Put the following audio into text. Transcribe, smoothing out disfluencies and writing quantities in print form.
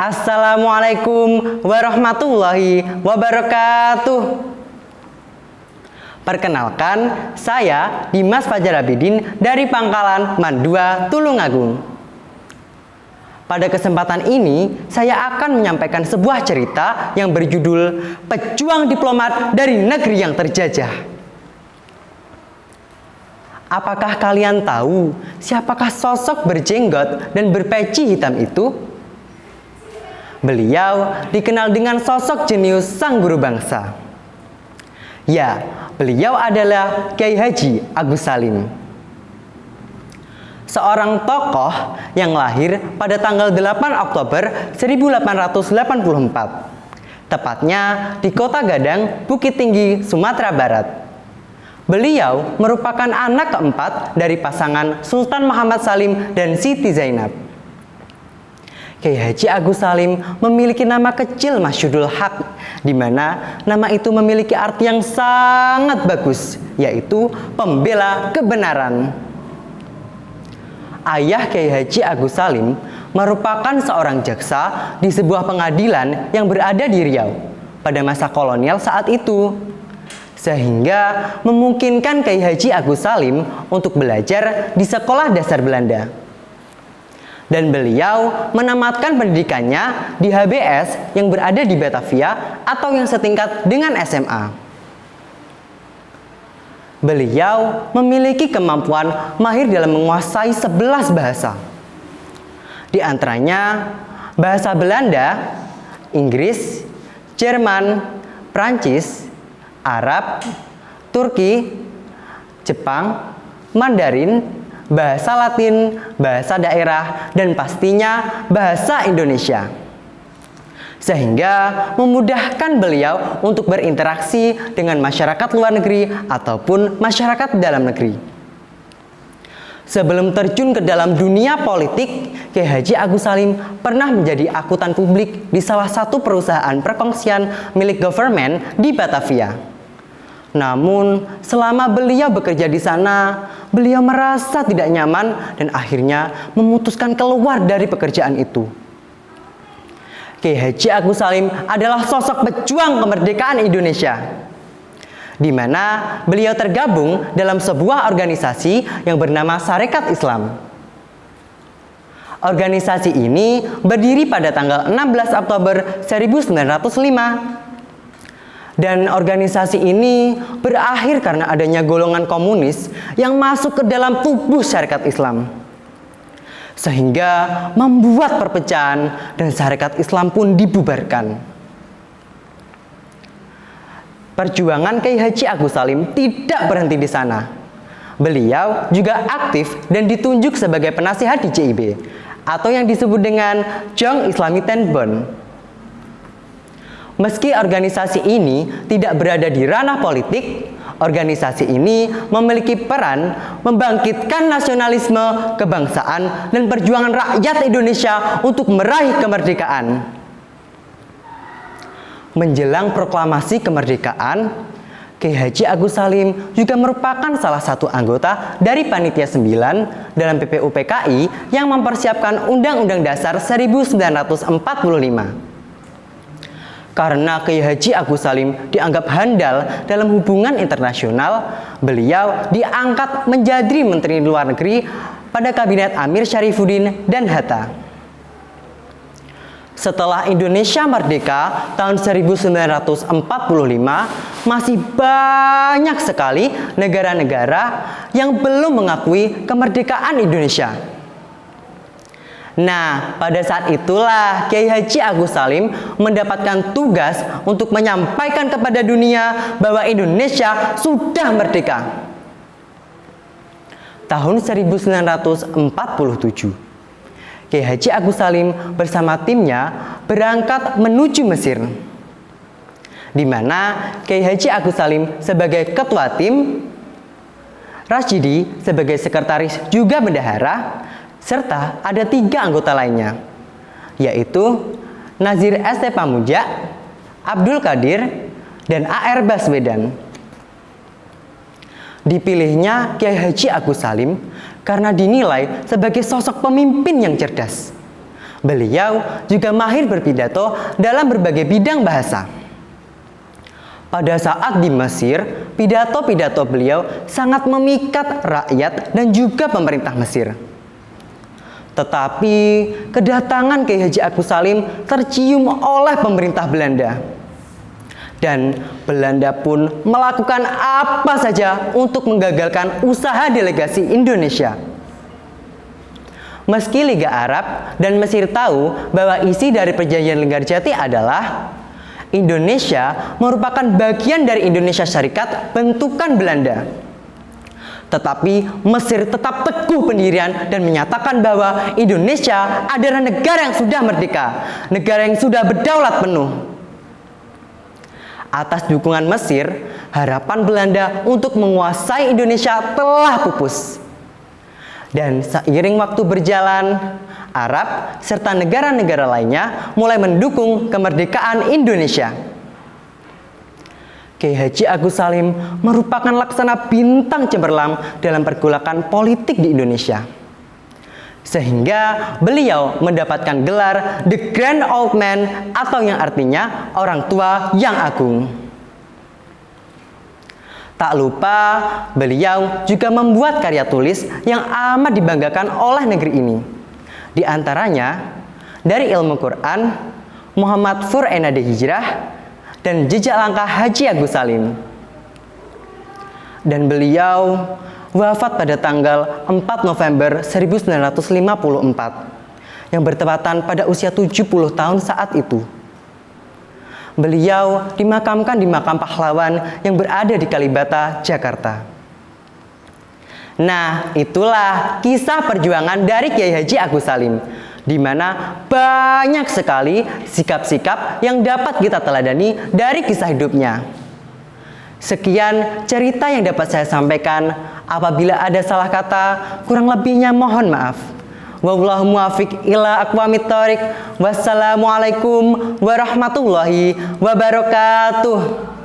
Assalamualaikum warahmatullahi wabarakatuh. Perkenalkan, saya Dimas Fajar Abidin dari Pangkalan Mandua, Tulungagung. Pada kesempatan ini, saya akan menyampaikan sebuah cerita yang berjudul Pejuang Diplomat dari Negeri yang Terjajah. Apakah kalian tahu siapakah sosok berjenggot dan berpeci hitam itu? Beliau dikenal dengan sosok jenius sang guru bangsa. Ya, beliau adalah Kiai Haji Agus Salim. Seorang tokoh yang lahir pada tanggal 8 Oktober 1884, tepatnya di Kota Gadang, Bukit Tinggi, Sumatera Barat. Beliau merupakan anak keempat dari pasangan Sultan Muhammad Salim dan Siti Zainab. Kiai Haji Agus Salim memiliki nama kecil Masyhudul Haq, di mana nama itu memiliki arti yang sangat bagus, yaitu pembela kebenaran. Ayah Kiai Haji Agus Salim merupakan seorang jaksa di sebuah pengadilan yang berada di Riau pada masa kolonial saat itu, sehingga memungkinkan Kiai Haji Agus Salim untuk belajar di sekolah dasar Belanda. Dan beliau menamatkan pendidikannya di HBS yang berada di Batavia atau yang setingkat dengan SMA. Beliau memiliki kemampuan mahir dalam menguasai 11 bahasa. Di antaranya bahasa Belanda, Inggris, Jerman, Prancis, Arab, Turki, Jepang, Mandarin, bahasa Latin, bahasa daerah, dan pastinya bahasa Indonesia. Sehingga memudahkan beliau untuk berinteraksi dengan masyarakat luar negeri ataupun masyarakat dalam negeri. Sebelum terjun ke dalam dunia politik, Kiai Haji Agus Salim pernah menjadi akuntan publik di salah satu perusahaan perkongsian milik government di Batavia. Namun, selama beliau bekerja di sana, beliau merasa tidak nyaman dan akhirnya memutuskan keluar dari pekerjaan itu. Kiai Haji Agus Salim adalah sosok pejuang kemerdekaan Indonesia, di mana beliau tergabung dalam sebuah organisasi yang bernama Sarekat Islam. Organisasi ini berdiri pada tanggal 16 Oktober 1905. Dan organisasi ini berakhir karena adanya golongan komunis yang masuk ke dalam tubuh Sarekat Islam, sehingga membuat perpecahan dan Sarekat Islam pun dibubarkan. Perjuangan Kiai Haji Agus Salim tidak berhenti di sana. Beliau juga aktif dan ditunjuk sebagai penasihat di JIB atau yang disebut dengan Jong Islami Tenbon. Meski organisasi ini tidak berada di ranah politik, organisasi ini memiliki peran membangkitkan nasionalisme, kebangsaan, dan perjuangan rakyat Indonesia untuk meraih kemerdekaan. Menjelang proklamasi kemerdekaan, Kiai Haji Agus Salim juga merupakan salah satu anggota dari Panitia 9 dalam PPUPKI yang mempersiapkan Undang-Undang Dasar 1945. Karena Kiai Haji Agus Salim dianggap handal dalam hubungan internasional, beliau diangkat menjadi Menteri Luar Negeri pada Kabinet Amir Syarifuddin dan Hatta. Setelah Indonesia merdeka tahun 1945, masih banyak sekali negara-negara yang belum mengakui kemerdekaan Indonesia. Nah, pada saat itulah Kiai Haji Agus Salim mendapatkan tugas untuk menyampaikan kepada dunia bahwa Indonesia sudah merdeka. Tahun 1947, Kiai Haji Agus Salim bersama timnya berangkat menuju Mesir, di mana Kiai Haji Agus Salim sebagai ketua tim, Rasyidi sebagai sekretaris juga bendahara, serta ada 3 anggota lainnya, yaitu Nazir ST Pamuja, Abdul Qadir, dan AR Baswedan. Dipilihnya Kiai Haji Agus Salim karena dinilai sebagai sosok pemimpin yang cerdas, Beliau juga mahir berpidato dalam berbagai bidang bahasa. Pada saat di Mesir, pidato-pidato beliau sangat memikat rakyat dan juga pemerintah Mesir. Tetapi kedatangan Kiai Haji Agus Salim tercium oleh pemerintah Belanda. Dan Belanda pun melakukan apa saja untuk menggagalkan usaha delegasi Indonesia. Meski Liga Arab dan Mesir tahu bahwa isi dari perjanjian Linggarjati adalah Indonesia merupakan bagian dari Indonesia Syarikat bentukan Belanda. Tetapi Mesir tetap teguh pendirian dan menyatakan bahwa Indonesia adalah negara yang sudah merdeka, negara yang sudah berdaulat penuh. Atas dukungan Mesir, harapan Belanda untuk menguasai Indonesia telah pupus. Dan seiring waktu berjalan, Arab serta negara-negara lainnya mulai mendukung kemerdekaan Indonesia. Kiai Haji Agus Salim merupakan laksana bintang cemerlang dalam pergolakan politik di Indonesia. Sehingga beliau mendapatkan gelar The Grand Old Man atau yang artinya orang tua yang agung. Tak lupa, beliau juga membuat karya tulis yang amat dibanggakan oleh negeri ini. Di antaranya, dari ilmu Quran, Muhammad Fur Enade Hijrah, dan jejak langkah Haji Agus Salim. Dan beliau wafat pada tanggal 4 November 1954 yang bertepatan pada usia 70 tahun saat itu. Beliau dimakamkan di makam pahlawan yang berada di Kalibata, Jakarta. Nah, itulah kisah perjuangan dari Kiai Haji Agus Salim, di mana banyak sekali sikap-sikap yang dapat kita teladani dari kisah hidupnya. Sekian cerita yang dapat saya sampaikan. Apabila ada salah kata, kurang lebihnya mohon maaf. Wallahu muwaffiq ila aqwamit thoriq. Wassalamualaikum warahmatullahi wabarakatuh.